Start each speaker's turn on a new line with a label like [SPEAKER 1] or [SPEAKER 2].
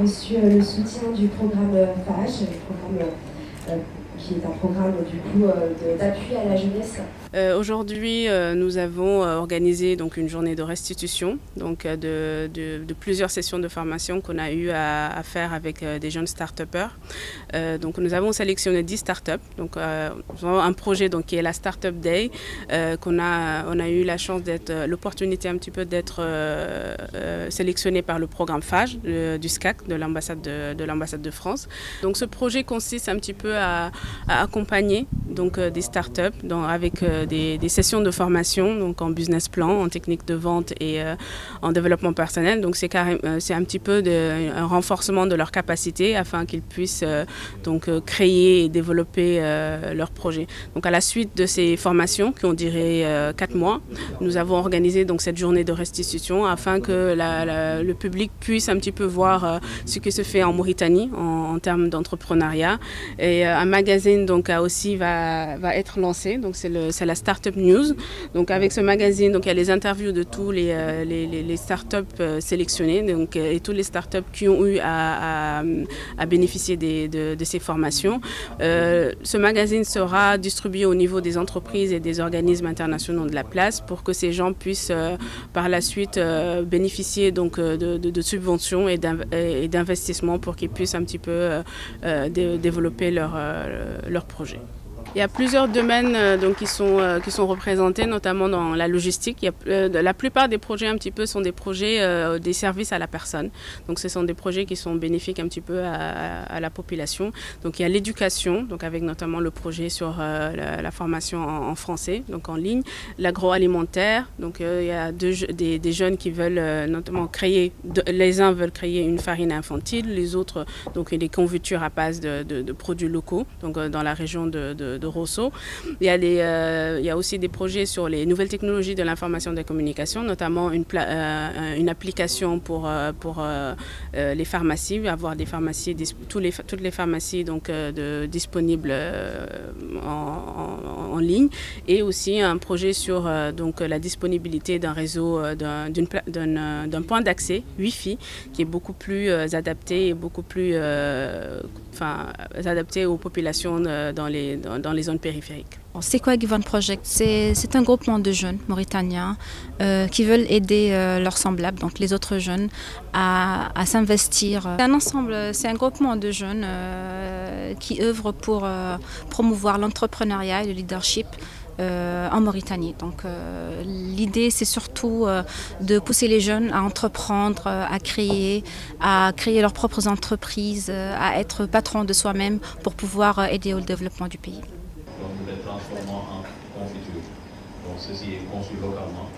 [SPEAKER 1] reçu le soutien du programme FAGE, qui est un programme du coup d'appui à la jeunesse.
[SPEAKER 2] Aujourd'hui, nous avons organisé donc une journée de restitution, donc de plusieurs sessions de formation qu'on a eu à faire avec des jeunes start-upers. Donc nous avons sélectionné 10 start-up. Donc nous avons un projet donc qui est la Startup Day on a eu la chance l'opportunité un petit peu d'être sélectionné par le programme FAGE du SCAC de l'ambassade de France. Donc ce projet consiste un petit peu à accompagner donc des start-up avec des sessions de formation donc en business plan, en technique de vente et en développement personnel. Donc c'est un petit peu un renforcement de leurs capacités afin qu'ils puissent créer et développer leurs projets. Donc à la suite de ces formations qui ont duré 4 mois, nous avons organisé donc cette journée de restitution afin que le public puisse un petit peu voir ce qui se fait en Mauritanie en termes d'entrepreneuriat. Et un magazine donc va être lancé, donc c'est la Startup News. Donc avec ce magazine, donc il y a les interviews de tous les startups sélectionnés, donc et tous les startups qui ont eu à bénéficier de ces formations. Ce magazine sera distribué au niveau des entreprises et des organismes internationaux de la place pour que ces gens puissent par la suite bénéficier donc de subventions et d'investissements pour qu'ils puissent un petit peu développer leur projet. Il y a plusieurs domaines qui sont représentés, notamment dans la logistique. La plupart des projets un petit peu sont des projets des services à la personne. Donc ce sont des projets qui sont bénéfiques un petit peu à la population. Donc il y a l'éducation, donc avec notamment le projet sur la formation en français, donc en ligne. L'agroalimentaire, donc il y a des jeunes qui veulent notamment les uns veulent créer une farine infantile, les autres donc des confitures à base de produits locaux, donc dans la région de Rosso. Il y a aussi des projets sur les nouvelles technologies de l'information et de la communication, notamment une application pour les pharmacies, avoir des pharmacies, toutes les pharmacies donc, disponibles en ligne, et aussi un projet sur donc, la disponibilité d'un réseau, d'un point d'accès Wi-Fi qui est beaucoup plus adapté et beaucoup plus adapté aux populations dans les zones périphériques.
[SPEAKER 3] C'est quoi Given Project? C'est un groupement de jeunes mauritaniens qui veulent aider leurs semblables, donc les autres jeunes, à s'investir. C'est un groupement de jeunes qui œuvrent pour promouvoir l'entrepreneuriat et le leadership en Mauritanie. Donc l'idée c'est surtout de pousser les jeunes à entreprendre, à créer leurs propres entreprises, à être patron de soi-même pour pouvoir aider au développement du pays.
[SPEAKER 4] Donc, le transformant en confiture. Donc ceci est conçu localement.